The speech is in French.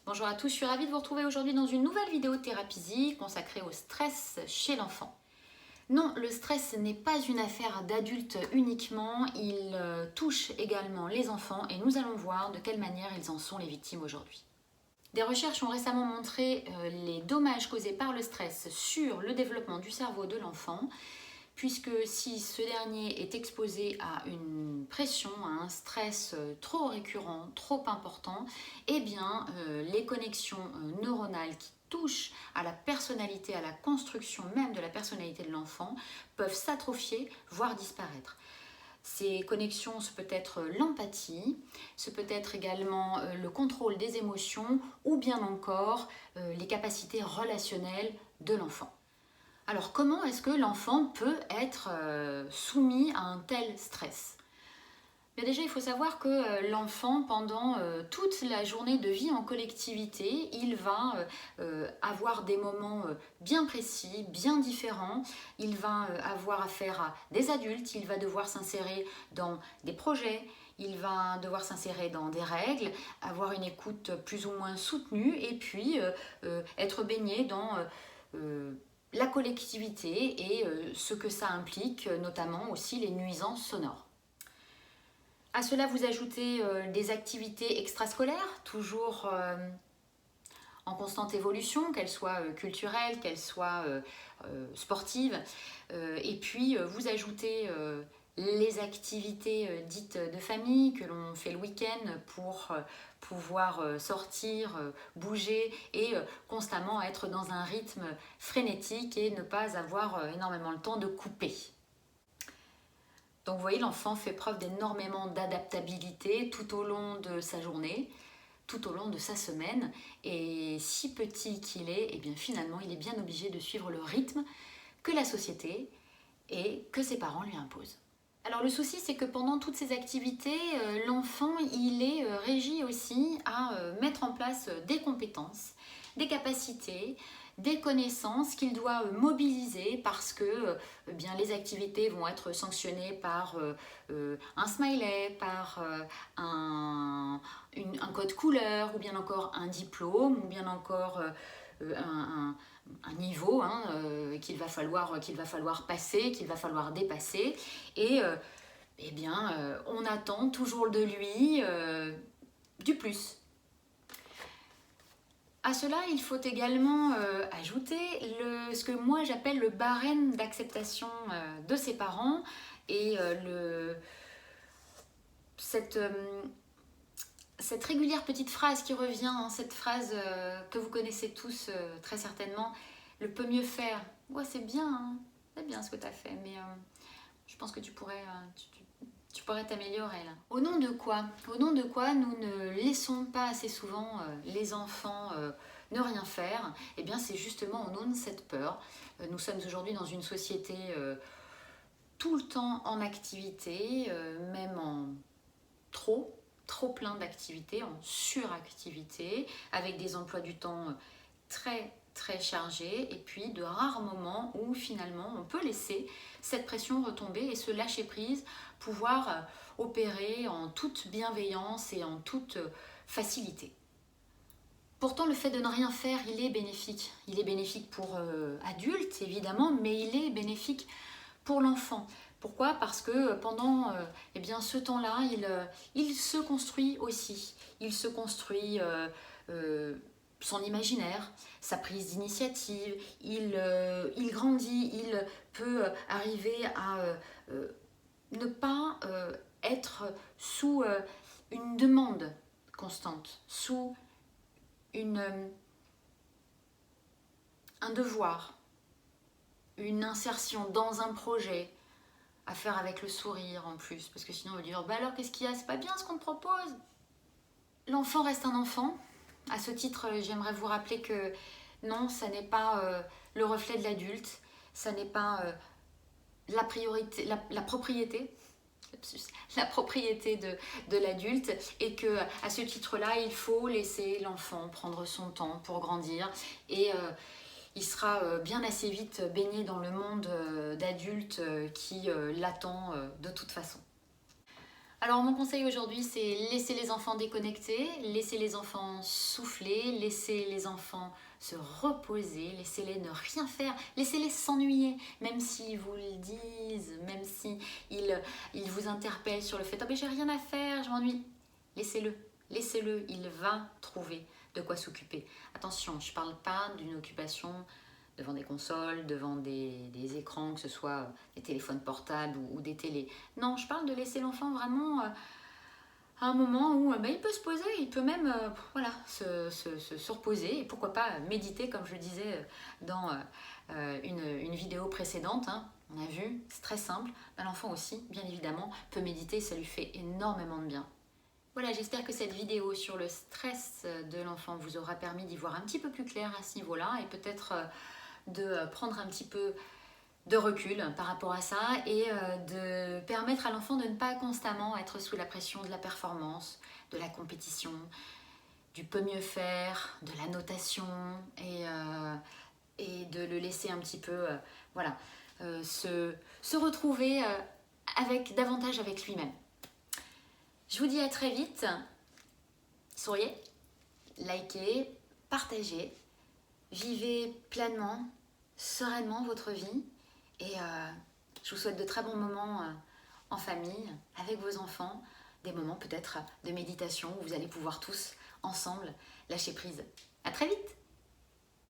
Bonjour à tous, je suis ravie de vous retrouver aujourd'hui dans une nouvelle vidéo de Thérapie consacrée au stress chez l'enfant. Non, le stress n'est pas une affaire d'adultes uniquement, il touche également les enfants et nous allons voir de quelle manière ils en sont les victimes aujourd'hui. Des recherches ont récemment montré les dommages causés par le stress sur le développement du cerveau de l'enfant, puisque si ce dernier est exposé à une pression, à un stress trop récurrent, trop important, eh bien les connexions neuronales qui touchent à la personnalité, à la construction même de la personnalité de l'enfant, peuvent s'atrophier, voire disparaître. Ces connexions, ce peut être l'empathie, ce peut être également le contrôle des émotions ou bien encore les capacités relationnelles de l'enfant. Alors comment est-ce que l'enfant peut être soumis à un tel stress? Bien déjà, il faut savoir que l'enfant, pendant toute la journée de vie en collectivité, il va avoir des moments bien précis, bien différents. Il va avoir affaire à des adultes, il va devoir s'insérer dans des projets, il va devoir s'insérer dans des règles, avoir une écoute plus ou moins soutenue et puis être baigné dans la collectivité et ce que ça implique, notamment aussi les nuisances sonores. À cela, vous ajoutez des activités extrascolaires, toujours en constante évolution, qu'elles soient culturelles, qu'elles soient sportives. Et puis, vous ajoutez les activités dites de famille que l'on fait le week-end pour pouvoir sortir, bouger et constamment être dans un rythme frénétique et ne pas avoir énormément le temps de couper. Donc vous voyez, l'enfant fait preuve d'énormément d'adaptabilité tout au long de sa journée, tout au long de sa semaine. Et si petit qu'il est, eh bien finalement, il est bien obligé de suivre le rythme que la société et que ses parents lui imposent. Alors le souci, c'est que pendant toutes ces activités, l'enfant, il est régi aussi à mettre en place des compétences, des capacités, des connaissances qu'il doit mobiliser parce que bien, les activités vont être sanctionnées par un smiley, par un code couleur, ou bien encore un diplôme, ou bien encore un niveau qu'il va falloir passer, qu'il va falloir dépasser. Et eh bien, on attend toujours de lui du plus. À cela, il faut également ajouter ce que moi j'appelle le barème d'acceptation de ses parents et cette régulière petite phrase qui revient, cette phrase que vous connaissez tous très certainement, le peut mieux faire. Ouais, c'est bien ce que tu as fait, mais je pense que tu pourrais t'améliorer là. Au nom de quoi? Au nom de quoi nous ne laissons pas assez souvent les enfants ne rien faire? Eh bien, c'est justement au nom de cette peur. Nous sommes aujourd'hui dans une société tout le temps en activité, même en trop plein d'activités, en suractivité, avec des emplois du temps très chargés et puis de rares moments où finalement on peut laisser cette pression retomber et se lâcher prise, pouvoir opérer en toute bienveillance et en toute facilité. Pourtant, le fait de ne rien faire, il est bénéfique. Il est bénéfique pour adultes, évidemment, mais il est bénéfique pour l'enfant. Pourquoi? Parce que pendant eh bien, ce temps-là, il se construit aussi. Il se construit son imaginaire, sa prise d'initiative, il grandit, il peut arriver à ne pas être sous une demande constante, sous un devoir, une insertion dans un projet, à faire avec le sourire en plus, parce que sinon on va dire bah alors qu'est-ce qu'il y a, c'est pas bien ce qu'on te propose. L'enfant reste un enfant. À ce titre, j'aimerais vous rappeler que non, ça n'est pas le reflet de l'adulte, ça n'est pas la priorité, la propriété, la propriété de l'adulte, et que à ce titre-là, il faut laisser l'enfant prendre son temps pour grandir et il sera bien assez vite baigné dans le monde d'adulte qui l'attend de toute façon. Alors mon conseil aujourd'hui, c'est laisser les enfants déconnecter, laisser les enfants souffler, laisser les enfants se reposer, laissez-les ne rien faire, laissez-les s'ennuyer, même s'ils vous le disent, même si ils vous interpellent sur le fait « Ah ben j'ai rien à faire, je m'ennuie ». Laissez-le, laissez-le, il va trouver de quoi s'occuper. Attention, je ne parle pas d'une occupation devant des consoles, devant des écrans, que ce soit des téléphones portables ou des télés. Non, je parle de laisser l'enfant vraiment à un moment où il peut se poser, il peut même voilà, se reposer et pourquoi pas méditer, comme je le disais dans une vidéo précédente. Hein. On a vu, c'est très simple. L'enfant aussi, bien évidemment, peut méditer, ça lui fait énormément de bien. Voilà, j'espère que cette vidéo sur le stress de l'enfant vous aura permis d'y voir un petit peu plus clair à ce niveau-là et peut-être de prendre un petit peu de recul par rapport à ça et de permettre à l'enfant de ne pas constamment être sous la pression de la performance, de la compétition, du peut mieux faire, de la notation et de le laisser un petit peu voilà, se retrouver davantage avec lui-même. Je vous dis à très vite. Souriez, likez, partagez, vivez pleinement, sereinement votre vie et je vous souhaite de très bons moments en famille, avec vos enfants, des moments peut-être de méditation où vous allez pouvoir tous ensemble lâcher prise. À très vite!